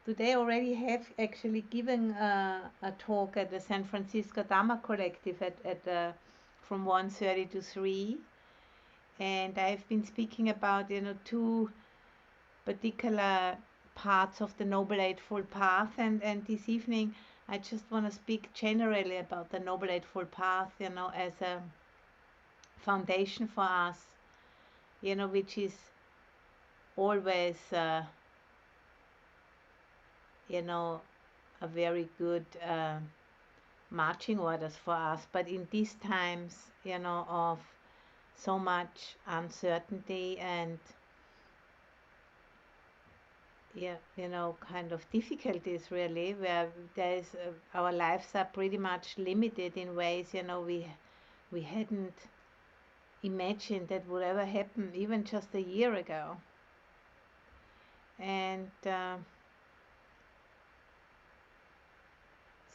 today already have actually given a talk at the San Francisco Dharma Collective from 1:30 to 3, and I've been speaking about two particular parts of the Noble Eightfold Path, and this evening I just want to speak generally about the Noble Eightfold Path, as a foundation for us, which is always, you know, a very good marching orders for us. But in these times, of so much uncertainty and yeah, kind of difficulties really, where there's our lives are pretty much limited in ways, we hadn't imagined that would ever happen even just a year ago. And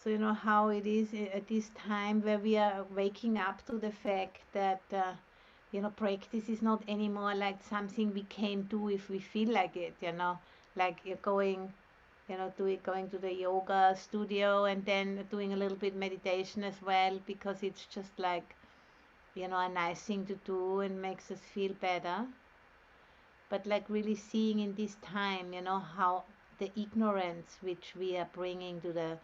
so how it is at this time where we are waking up to the fact that practice is not anymore like something we can do if we feel like it, like you're going, going to the yoga studio and then doing a little bit meditation as well because it's just like, a nice thing to do and makes us feel better. But like really seeing in this time, how the ignorance which we are bringing to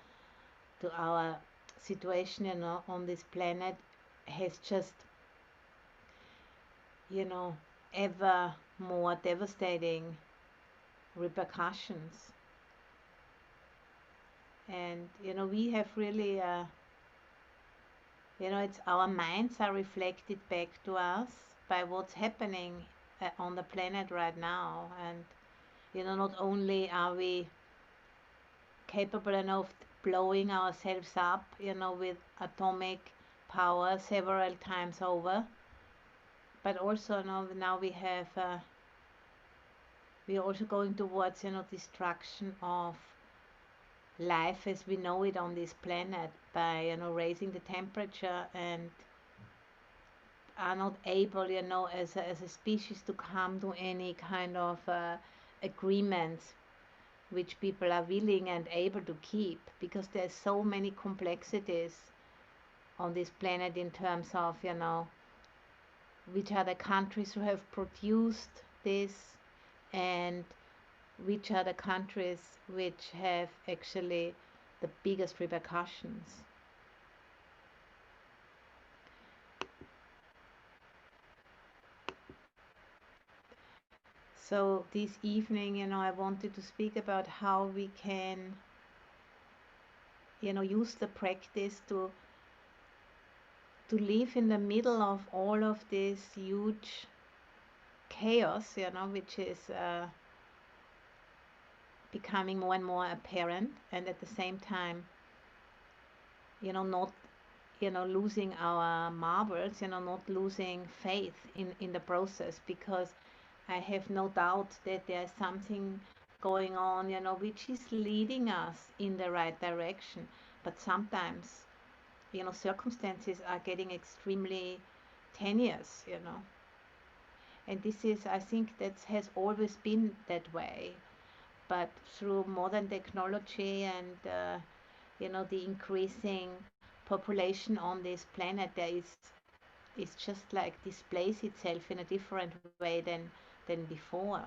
our situation, on this planet has just, ever more devastating repercussions. And we have really, it's our minds are reflected back to us by what's happening on the planet right now. And not only are we capable enough blowing ourselves up, with atomic power several times over, but also now we are also going towards, destruction of life as we know it on this planet by, raising the temperature, and are not able, as a species to come to any kind of agreements which people are willing and able to keep, because there's so many complexities on this planet in terms of, which are the countries who have produced this, and which are the countries which have actually the biggest repercussions. So this evening, I wanted to speak about how we can, use the practice to live in the middle of all of this huge chaos, which is becoming more and more apparent, and at the same time, not, losing our marbles, not losing faith in the process, because I have no doubt that there's something going on, which is leading us in the right direction. But sometimes, circumstances are getting extremely tenuous, and this is, I think, that has always been that way. But through modern technology and, the increasing population on this planet, there is just like displays itself in a different way than before.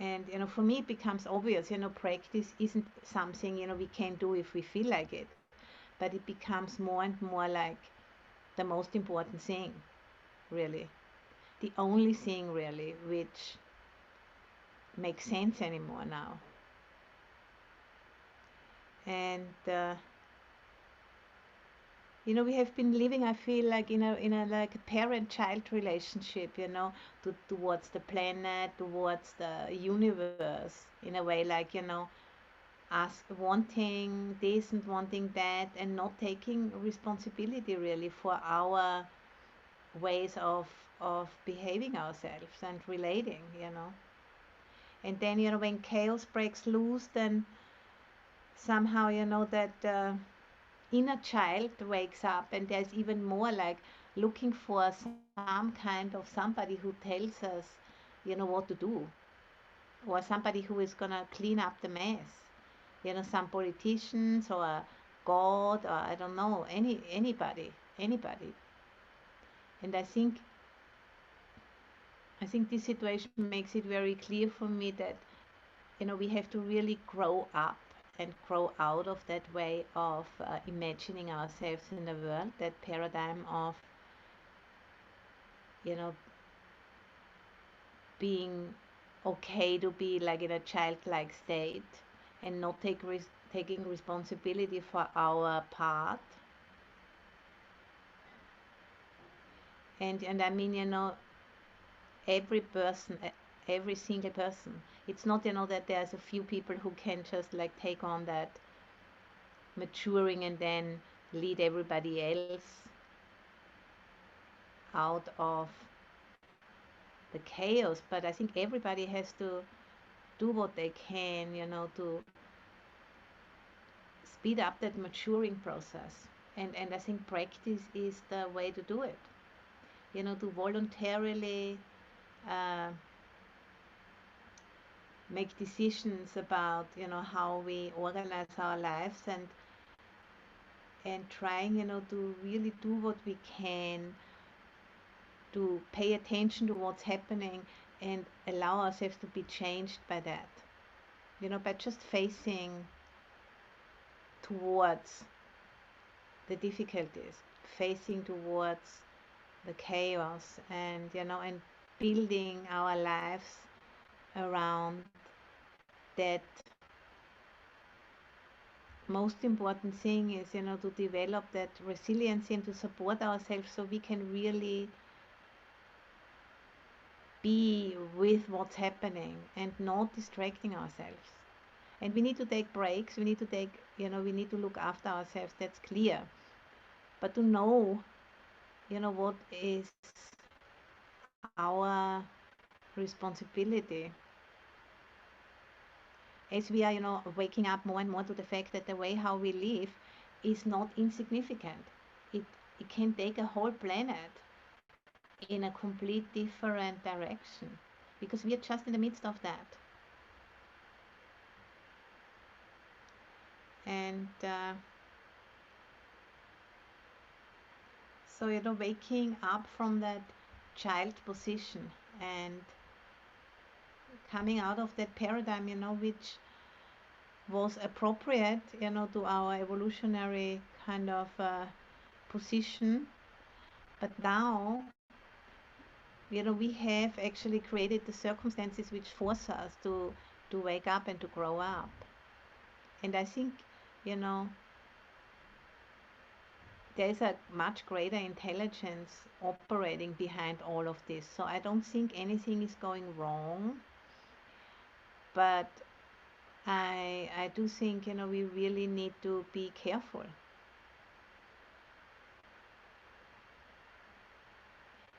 And for me, it becomes obvious. Practice isn't something we can do if we feel like it, but it becomes more and more like the most important thing, really, the only thing really which makes sense anymore now. And we have been living, I feel like, in a like a parent-child relationship, towards the planet, towards the universe, in a way, like, us wanting this and wanting that, and not taking responsibility really for our ways of behaving ourselves and relating, And then, when chaos breaks loose, then somehow, that inner child wakes up, and there's even more like looking for some kind of somebody who tells us, what to do. or somebody who is gonna clean up the mess. Some politicians or God, or I don't know, anybody. And I think this situation makes it very clear for me that we have to really grow up and grow out of that way of imagining ourselves in the world, that paradigm of you know being okay to be like in a childlike state and not taking responsibility for our part. And I mean, every person, every single person. It's not, that there's a few people who can just like take on that maturing and then lead everybody else out of the chaos. But I think everybody has to do what they can, to speed up that maturing process. And I think practice is the way to do it. To voluntarily uh, make decisions about how we organize our lives, and trying to really do what we can to pay attention to what's happening and allow ourselves to be changed by that, by just facing towards the difficulties, facing towards the chaos, and building our lives around that. Most important thing is to develop that resiliency and to support ourselves so we can really be with what's happening and not distracting ourselves. And we need to take breaks, we need to look after ourselves, that's clear. But to know what is our responsibility, as we are waking up more and more to the fact that the way how we live is not insignificant. It can take a whole planet in a complete different direction, because we are just in the midst of that. And so waking up from that child position and coming out of that paradigm, which was appropriate, to our evolutionary kind of position. But now, we have actually created the circumstances which force us to wake up and to grow up. And I think, there's a much greater intelligence operating behind all of this. So I don't think anything is going wrong. But I do think, we really need to be careful.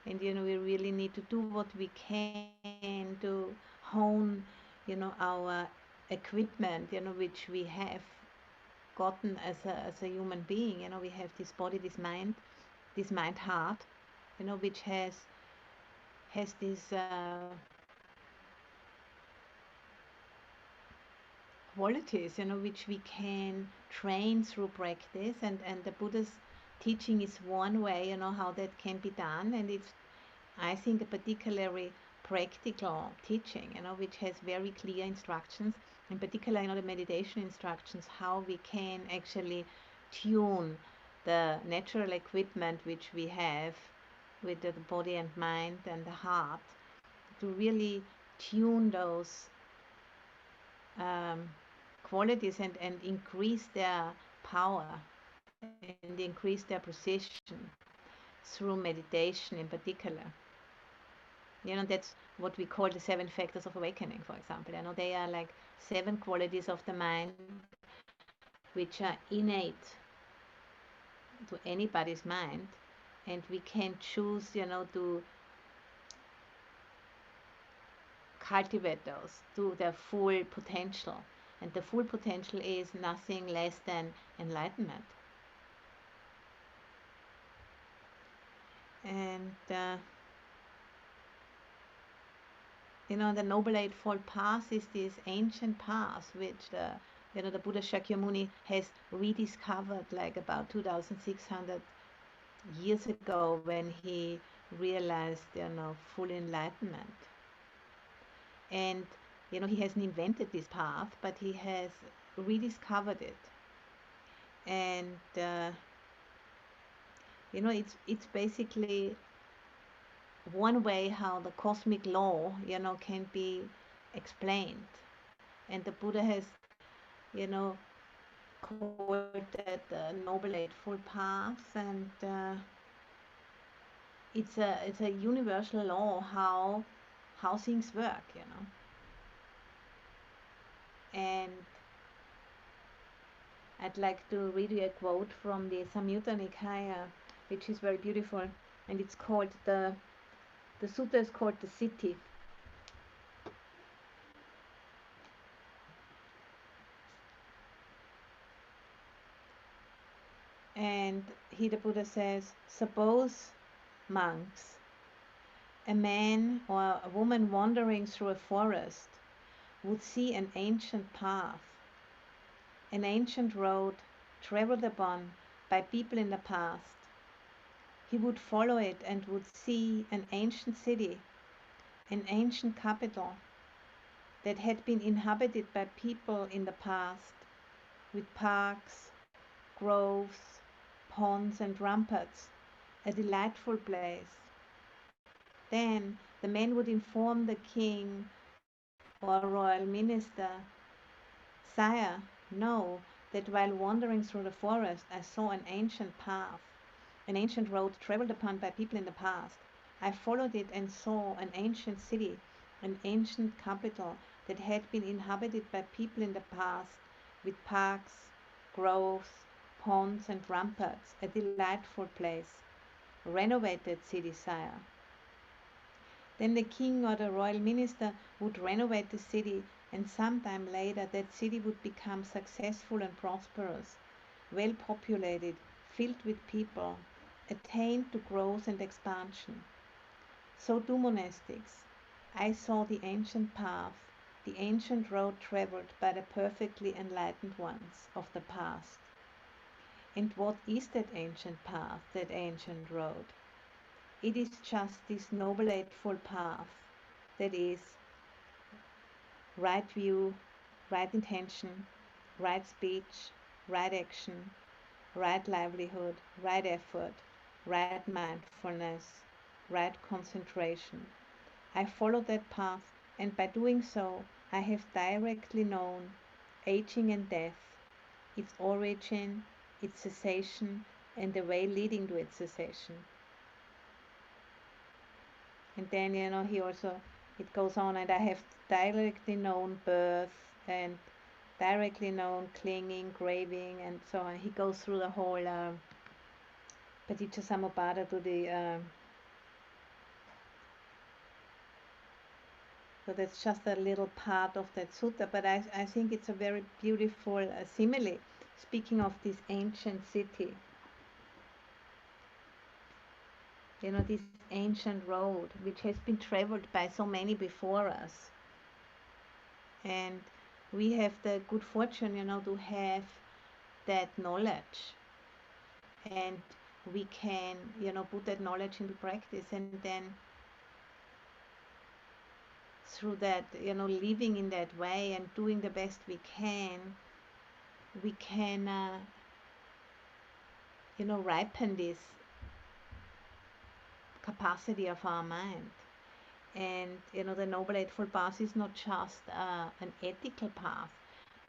And, we really need to do what we can to hone, our equipment, which we have gotten as a human being. We have this body, this mind, heart, which has these qualities, which we can train through practice. And the Buddha's teaching is one way, how that can be done. And it's, I think, a particularly practical teaching, which has very clear instructions, in particular, the meditation instructions, how we can actually tune the natural equipment which we have with the body and mind and the heart, to really tune those qualities and increase their power and increase their precision through meditation in particular. That's what we call the 7 factors of awakening, for example. They are like 7 qualities of the mind which are innate to anybody's mind, and we can choose, to cultivate those to their full potential. And the full potential is nothing less than enlightenment. And the Noble Eightfold Path is this ancient path which the Buddha Shakyamuni has rediscovered like about 2,600 years ago when he realized, full enlightenment. And, he hasn't invented this path, but he has rediscovered it. And, it's basically one way how the cosmic law, can be explained. And the Buddha has, called that the Noble Eightfold Path, and it's a universal law how things work, And I'd like to read you a quote from the Samyutta Nikaya, which is very beautiful, and it's called the sutta is called the City. And here the Buddha says, suppose, monks, a man or a woman wandering through a forest would see an ancient path, an ancient road traveled upon by people in the past. He would follow it and would see an ancient city, an ancient capital that had been inhabited by people in the past, with parks, groves, ponds and ramparts, a delightful place. Then the man would inform the king or royal minister, Sire, know that while wandering through the forest I saw an ancient path, an ancient road traveled upon by people in the past. I followed it and saw an ancient city, an ancient capital that had been inhabited by people in the past, with parks, groves, ponds and ramparts, a delightful place. Renovated city, sire. Then the king or the royal minister would renovate the city, and sometime later that city would become successful and prosperous, well populated, filled with people, attain to growth and expansion. So do monastics. I saw the ancient path, the ancient road traveled by the perfectly enlightened ones of the past. And what is that ancient path, that ancient road? It is just this Noble Eightfold Path, that is right view, right intention, right speech, right action, right livelihood, right effort, right mindfulness, right concentration. I followed that path, and by doing so, I have directly known aging and death, its origin, its cessation, and the way leading to its cessation. And then, he also, it goes on, and I have directly known birth and directly known clinging, craving, and so on. He goes through the whole Paticca Samuppada to the. So that's just a little part of that sutta, but I think it's a very beautiful simile, speaking of this ancient city. This ancient road, which has been traveled by so many before us. And we have the good fortune, to have that knowledge. And we can, put that knowledge into practice, and then through that, living in that way and doing the best we can ripen this capacity of our mind. And the Noble Eightfold Path is not just an ethical path,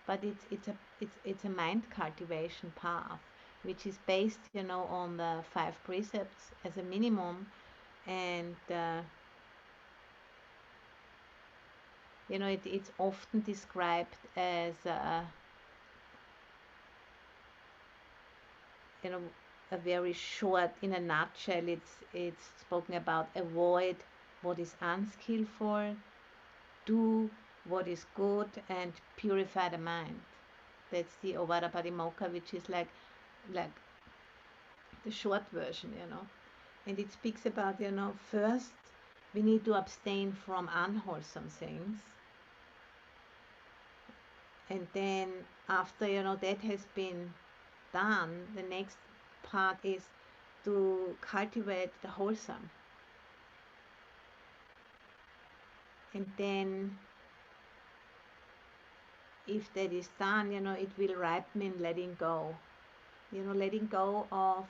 but it's a mind cultivation path, which is based on the 5 precepts as a minimum, and it's often described as a very short, in a nutshell, it's spoken about: avoid what is unskillful, do what is good, and purify the mind. That's the Ovada Padimokkha, which is like the short version, and it speaks about, first we need to abstain from unwholesome things. And then after that has been done, the next part is to cultivate the wholesome. And then if that is done, it will ripen in letting go. Letting go of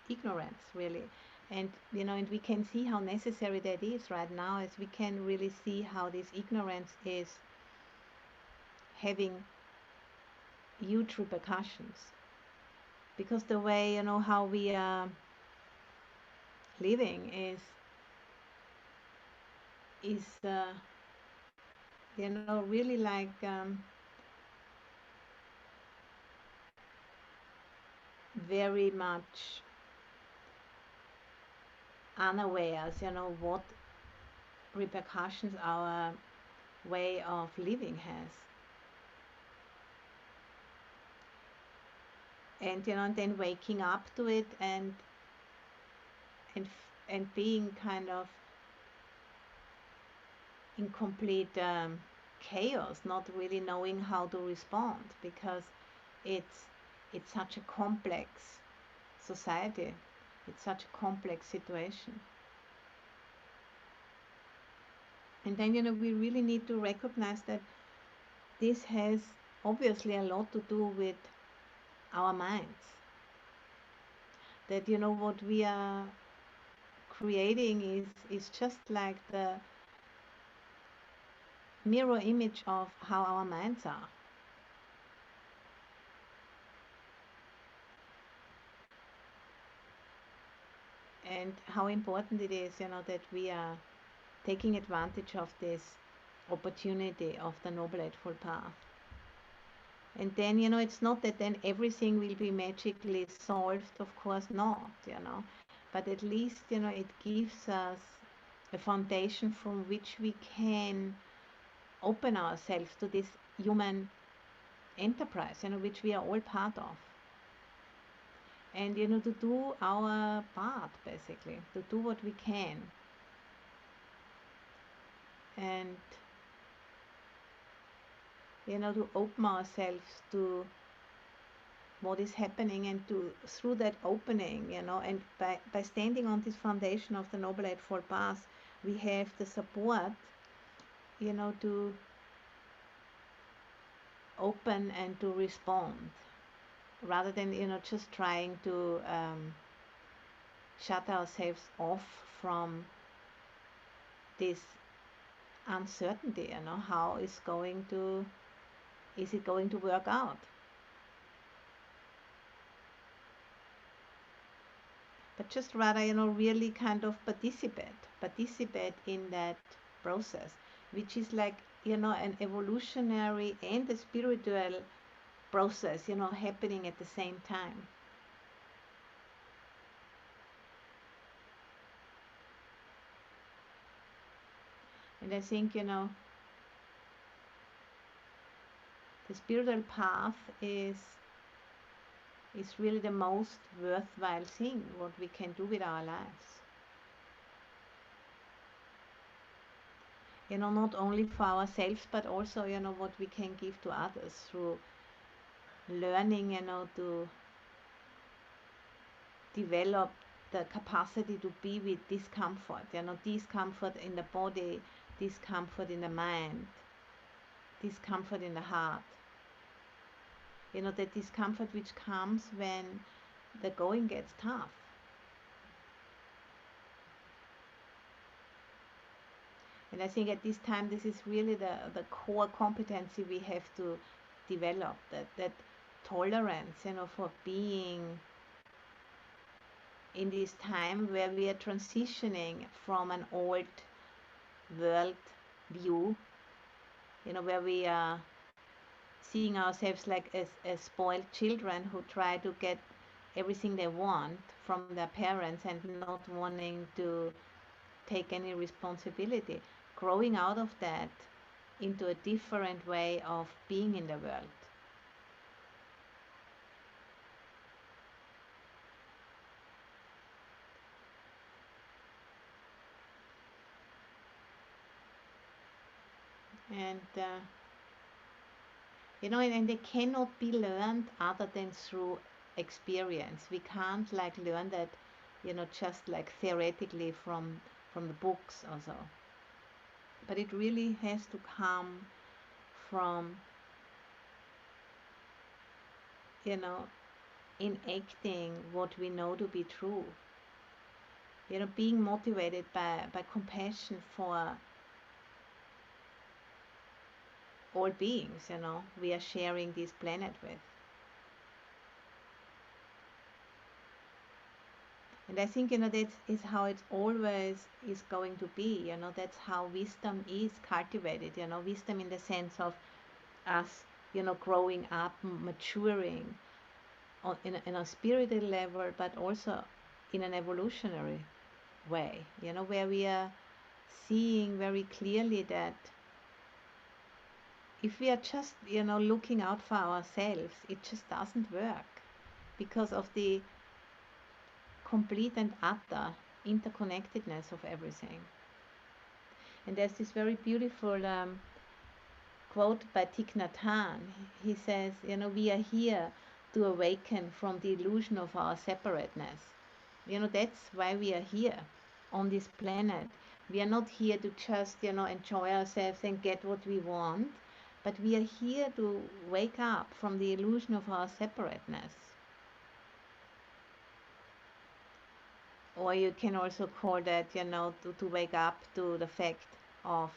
ignorance, really. And and we can see how necessary that is right now, as we can really see how this ignorance is having huge repercussions. Because the way how we are living is really like very much unawares, what repercussions our way of living has. And and then waking up to it and being kind of in complete chaos, not really knowing how to respond, because it's such a complex society, it's such a complex situation. And then we really need to recognize that this has obviously a lot to do with our minds. That what we are creating is just like the mirror image of how our minds are. And how important it is, that we are taking advantage of this opportunity of the Noble Eightfold Path. And then, it's not that then everything will be magically solved, of course not, but at least, it gives us a foundation from which we can open ourselves to this human enterprise, which we are all part of. And, to do our part, basically, to do what we can. And, to open ourselves to what is happening, and to through that opening, and by standing on this foundation of the Noble Eightfold Path, we have the support, to open and to respond, rather than just trying to shut ourselves off from this uncertainty. How is it going to work out? But just rather, really kind of participate in that process, which is like, an evolutionary and a spiritual process, happening at the same time. And I think, the spiritual path is really the most worthwhile thing what we can do with our lives. Not only for ourselves, but also, what we can give to others through learning, to develop the capacity to be with discomfort, discomfort in the body, discomfort in the mind, discomfort in the heart. The discomfort which comes when the going gets tough. And I think at this time, this is really the core competency we have to develop, that tolerance, for being in this time where we are transitioning from an old world view, where we are seeing ourselves like as spoiled children who try to get everything they want from their parents and not wanting to take any responsibility, growing out of that into a different way of being in the world. And and they cannot be learned other than through experience. We can't like learn that, just like theoretically from the books or so. But it really has to come from, enacting what we know to be true. Being motivated by compassion for all beings, we are sharing this planet with. And I think, that is how it always is going to be. That's how wisdom is cultivated. Wisdom in the sense of us, growing up, maturing in a spiritual level, but also in an evolutionary way, where we are seeing very clearly that if we are just, looking out for ourselves, it just doesn't work because of the complete and utter interconnectedness of everything. And there's this very beautiful quote by Thich Nhat Hanh. He says, we are here to awaken from the illusion of our separateness. That's why we are here on this planet. We are not here to just, enjoy ourselves and get what we want, but we are here to wake up from the illusion of our separateness. Or you can also call that, to wake up to the fact of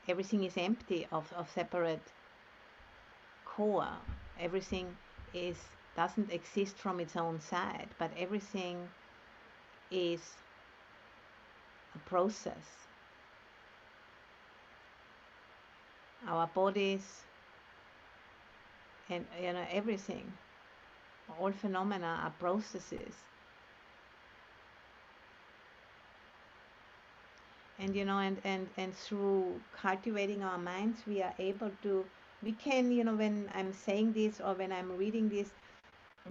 everything is empty of separate core. Everything doesn't exist from its own side, but everything is a process. Our bodies and everything, all phenomena are processes. And and through cultivating our minds, we are able to, we can, when I'm saying this or when I'm reading this,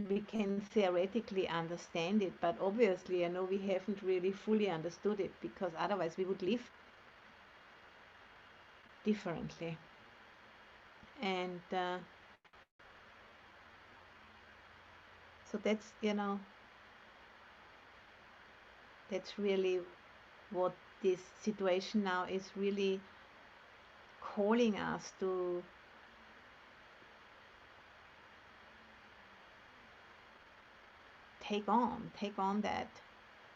we can theoretically understand it, but obviously, we haven't really fully understood it, because otherwise we would live differently. And so that's, that's really what this situation now is really calling us to take on that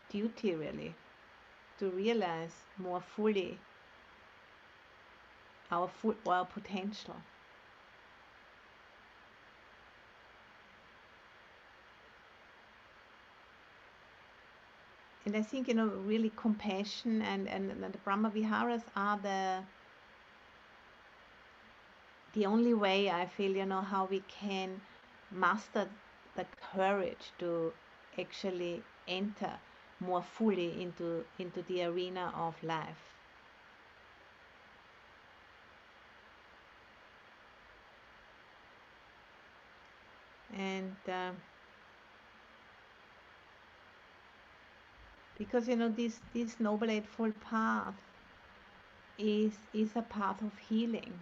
duty, really, to realize more fully our potential. And I think, really compassion and the Brahma Viharas are the only way, I feel, how we can master the courage to actually enter more fully into the arena of life. And because this Noble Eightfold Path is a path of healing,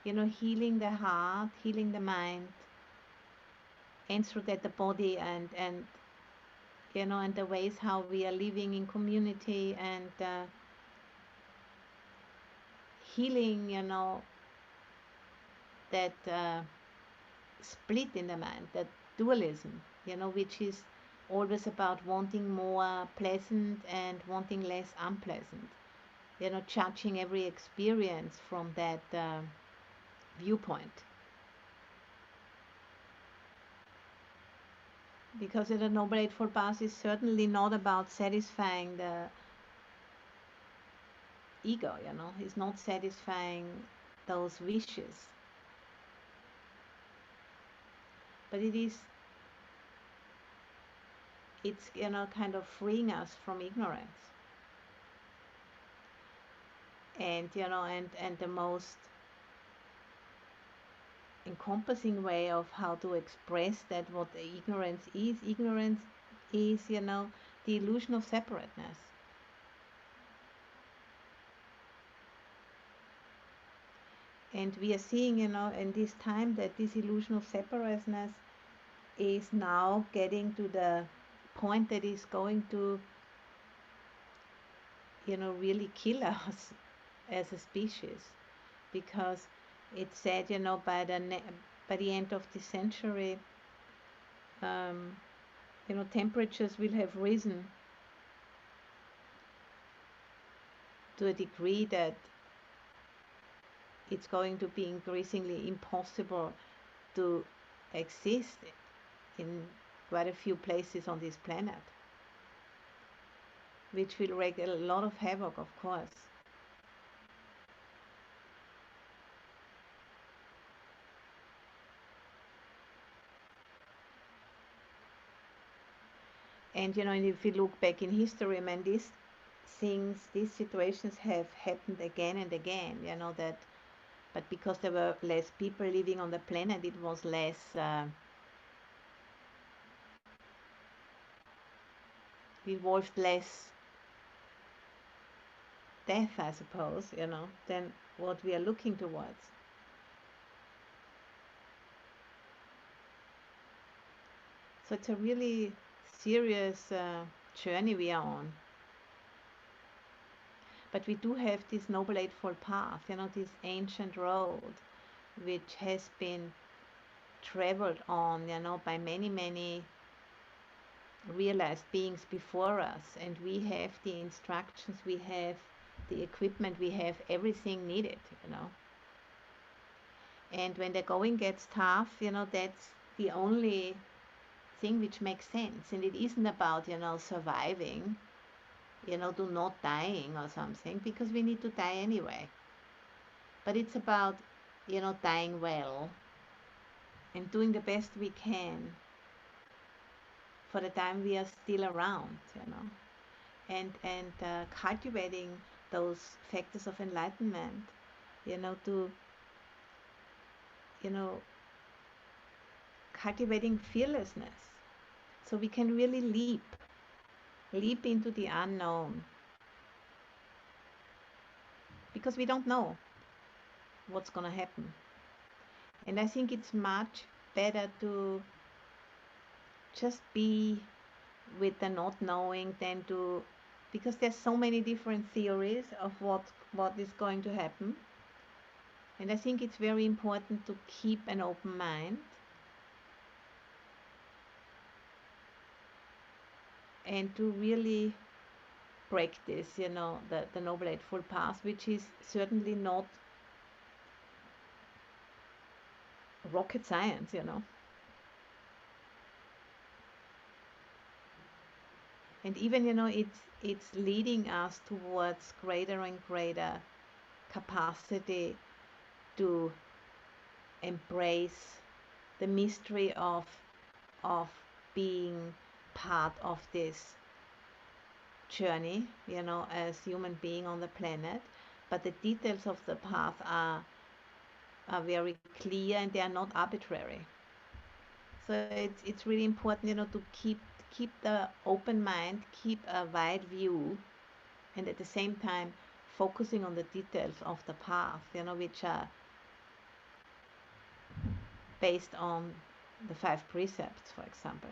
healing the heart, healing the mind, and through that the body, and and the ways how we are living in community, and healing, that split in the mind, that dualism, which is always about wanting more pleasant and wanting less unpleasant, judging every experience from that viewpoint. Because the Noble Eightfold Path is certainly not about satisfying the ego, it's not satisfying those wishes, but it's kind of freeing us from ignorance. And and the most encompassing way of how to express that, what ignorance is the illusion of separateness. And we are seeing, in this time that this illusion of separateness is now getting to the point that is going to, really kill us as a species. Because it's said, by the end of this century, um, temperatures will have risen to a degree that it's going to be increasingly impossible to exist in quite a few places on this planet, which will wreak a lot of havoc, of course. And if you look back in history, I mean, these situations have happened again and again. That, but because there were less people living on the planet, it was less. Involved less death, I suppose, than what we are looking towards. So it's a really serious journey we are on. But we do have this Noble Eightfold Path, this ancient road, which has been traveled on, by many, many realized beings before us. And we have the instructions, we have the equipment, we have everything needed, And when the going gets tough, that's the only thing which makes sense. And it isn't about, surviving, to not dying or something, because we need to die anyway. But it's about, dying well and doing the best we can for the time we are still around, and cultivating those factors of enlightenment, to, cultivating fearlessness, so we can really leap into the unknown, because we don't know what's going to happen. And I think it's much better to just be with the not knowing than to, because there's so many different theories of what is going to happen. And I think it's very important to keep an open mind and to really practice, the Noble Eightfold Path, which is certainly not rocket science, And even, it's leading us towards greater and greater capacity to embrace the mystery of being part of this journey, as human being on the planet. But the details of the path are very clear, and they are not arbitrary. So it's really important, to keep the open mind, keep a wide view, and at the same time focusing on the details of the path, which are based on the 5 precepts, for example.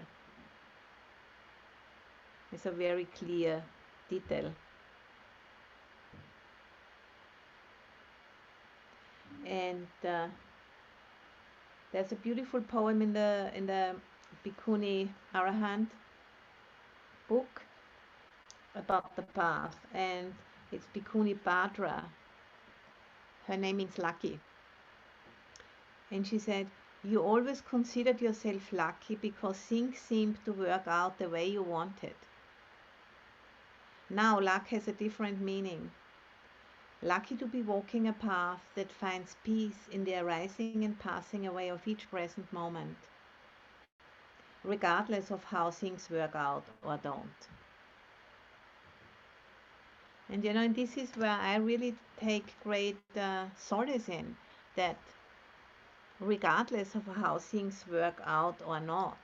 It's a very clear detail. And there's a beautiful poem in the Bhikkhuni Arahant book about the path, and it's Bhikkhuni Bhadra. Her name means lucky. And she said, "You always considered yourself lucky because things seemed to work out the way you wanted. Now luck has a different meaning. Lucky to be walking a path that finds peace in the arising and passing away of each present moment, regardless of how things work out or don't." And and this is where I really take great solace in, that regardless of how things work out or not,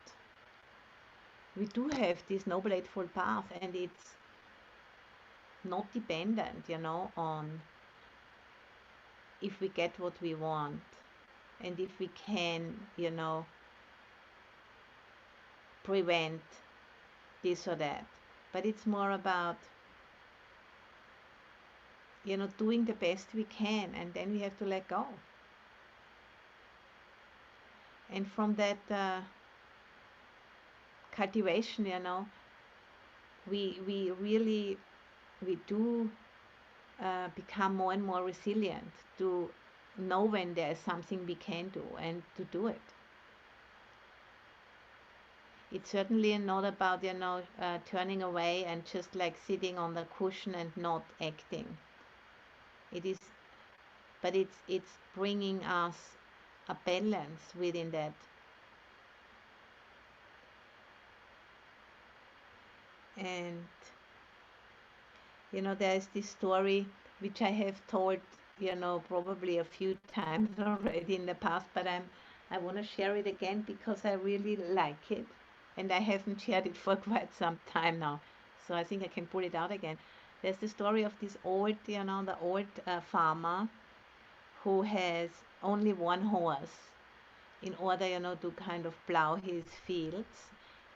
we do have this Noble Eightfold Path, and it's not dependent, on if we get what we want, and if we can, prevent this or that. But it's more about, doing the best we can, and then we have to let go. And from that cultivation, we really, we do become more and more resilient to know when there is something we can do and to do it. It's certainly not about, turning away and just like sitting on the cushion and not acting. It is, but it's bringing us a balance within that. And there's this story which I have told, probably a few times already in the past, but I want to share it again because I really like it, and I haven't shared it for quite some time now, so I think I can pull it out again. There's the story of this old, the old farmer who has only one horse in order, to kind of plow his fields.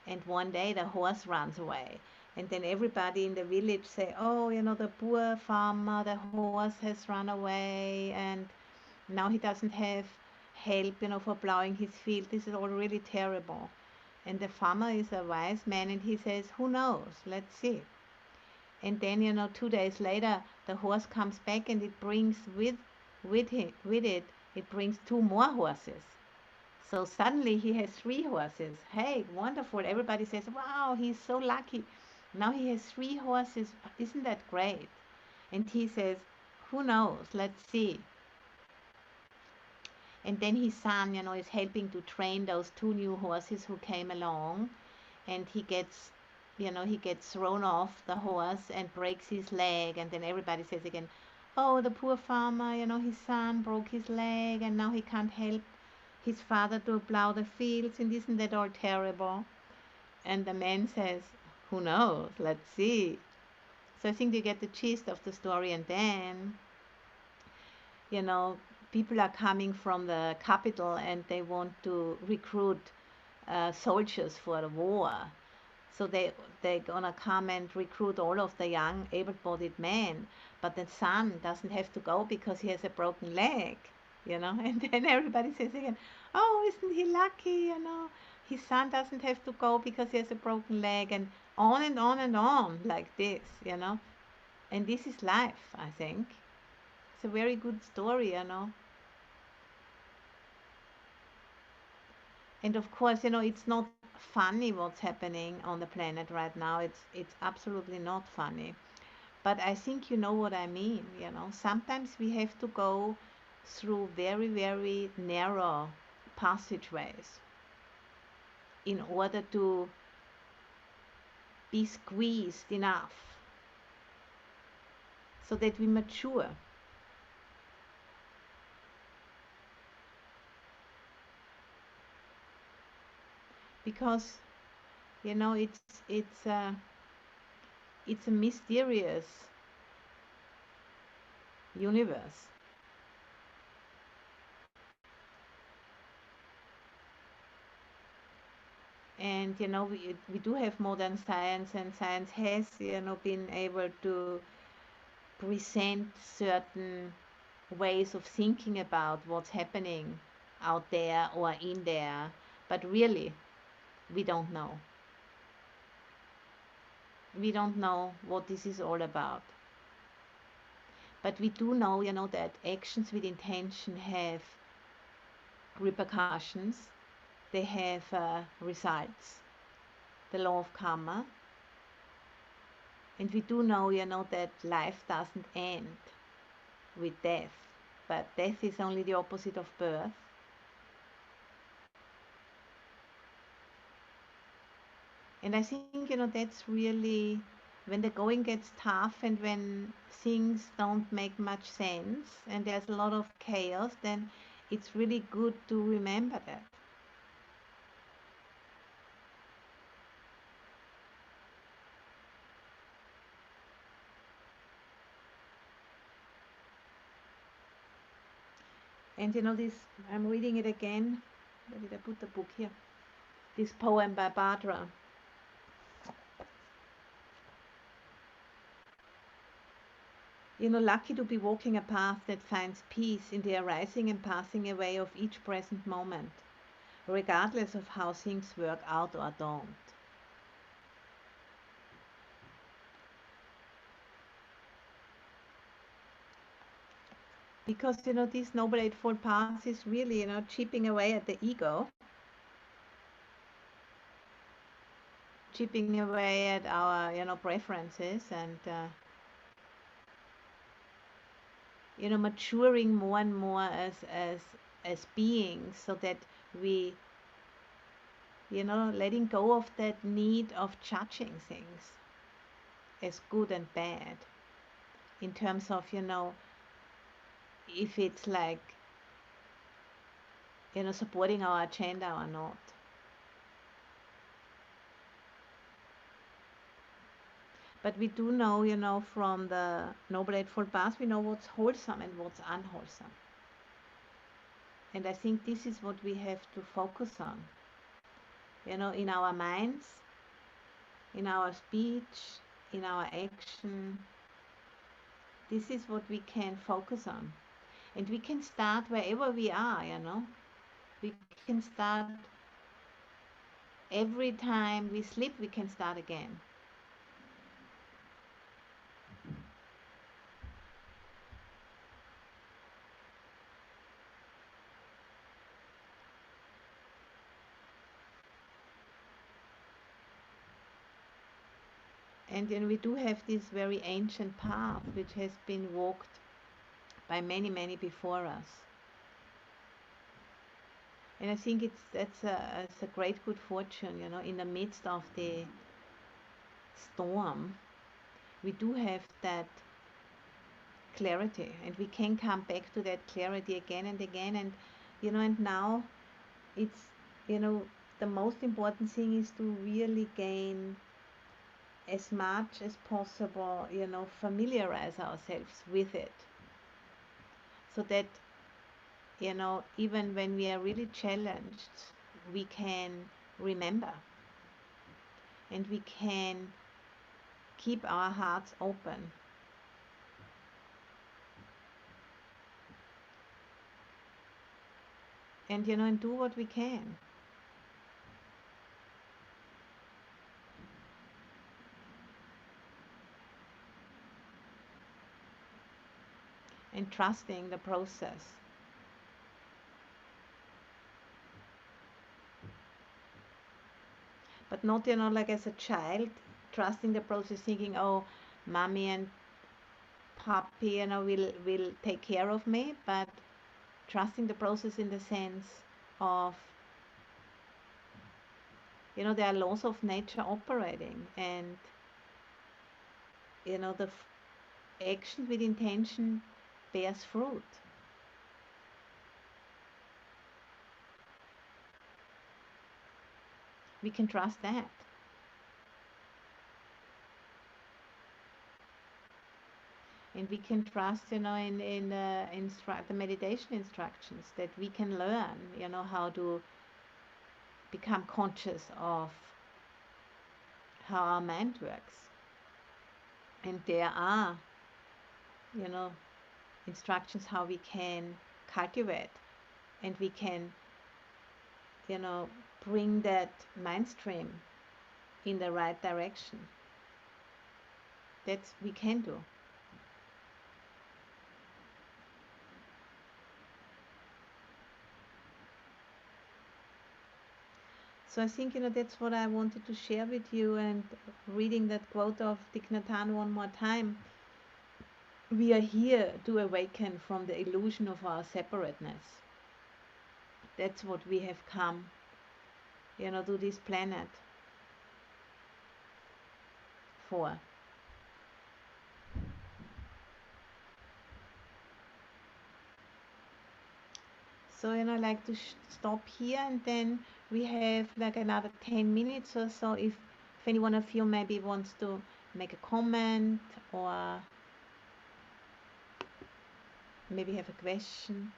And one day the horse runs away. And then everybody in the village say, oh, the poor farmer, the horse has run away, and now he doesn't have help, for plowing his field. This is all really terrible. And the farmer is a wise man, and he says, who knows? Let's see. And then, 2 days later, the horse comes back, and it brings with it, it brings two more horses. So suddenly he has three horses. Hey, wonderful. Everybody says, wow, he's so lucky. Now he has three horses. Isn't that great? And he says, who knows? Let's see. And then his son, is helping to train those two new horses who came along. And he gets, he gets thrown off the horse and breaks his leg. And then everybody says again, oh, the poor farmer, his son broke his leg and now he can't help his father to plow the fields, and isn't that all terrible? And the man says, who knows? Let's see. So I think you get the gist of the story, and then, people are coming from the capital and they want to recruit soldiers for the war. So they're gonna come and recruit all of the young able-bodied men, but the son doesn't have to go because he has a broken leg, And then everybody says again, "Oh, isn't he lucky? His son doesn't have to go because he has a broken leg," and on and on and on like this. And this is life, I think. It's a very good story. And of course, it's not funny what's happening on the planet right now. It's absolutely not funny. But I think you know what I mean. Sometimes we have to go through very, very narrow passageways in order to be squeezed enough so that we mature. Because it's a mysterious universe. And we do have modern science, and science has been able to present certain ways of thinking about what's happening out there or in there, but really we don't know. We don't know what this is all about. But we do know, that actions with intention have repercussions, they have results, the law of karma. And we do know, that life doesn't end with death, but death is only the opposite of birth. And I think, that's really when the going gets tough and when things don't make much sense and there's a lot of chaos, then it's really good to remember that. And this, I'm reading it again. Where did I put the book here? This poem by Barbara. Lucky to be walking a path that finds peace in the arising and passing away of each present moment, regardless of how things work out or don't. Because, this Noble Eightfold Path is really, chipping away at the ego, chipping away at our, preferences, and, maturing more and more as beings, so that we, letting go of that need of judging things as good and bad, in terms of, if it's like, supporting our agenda or not. But we do know, from the Noble Eightfold Path, we know what's wholesome and what's unwholesome. And I think this is what we have to focus on, in our minds, in our speech, in our action. This is what we can focus on. And we can start wherever we are, We can start every time we sleep, we can start again. And we do have this very ancient path which has been walked by many, many before us. And I think it's a great good fortune, in the midst of the storm, we do have that clarity, and we can come back to that clarity again and again. And and now it's, the most important thing is to really gain as much as possible, familiarize ourselves with it, so that, even when we are really challenged, we can remember, and we can keep our hearts open. And, and do what we can. And trusting the process. But not, like as a child, trusting the process, thinking, oh, mommy and papi, will take care of me, but trusting the process in the sense of, there are laws of nature operating, and, the action with intention bears fruit. We can trust that. And we can trust, in the meditation instructions, that we can learn, how to become conscious of how our mind works. And there are, instructions how we can cultivate, and we can, bring that mind stream in the right direction. That's we can do. So I think, that's what I wanted to share with you. And reading that quote of Thich Nhat Hanh one more time, we are here to awaken from the illusion of our separateness. That's what we have come, to this planet for. So, I like to stop here, and then we have like another 10 minutes or so if anyone of you maybe wants to make a comment or maybe have a question.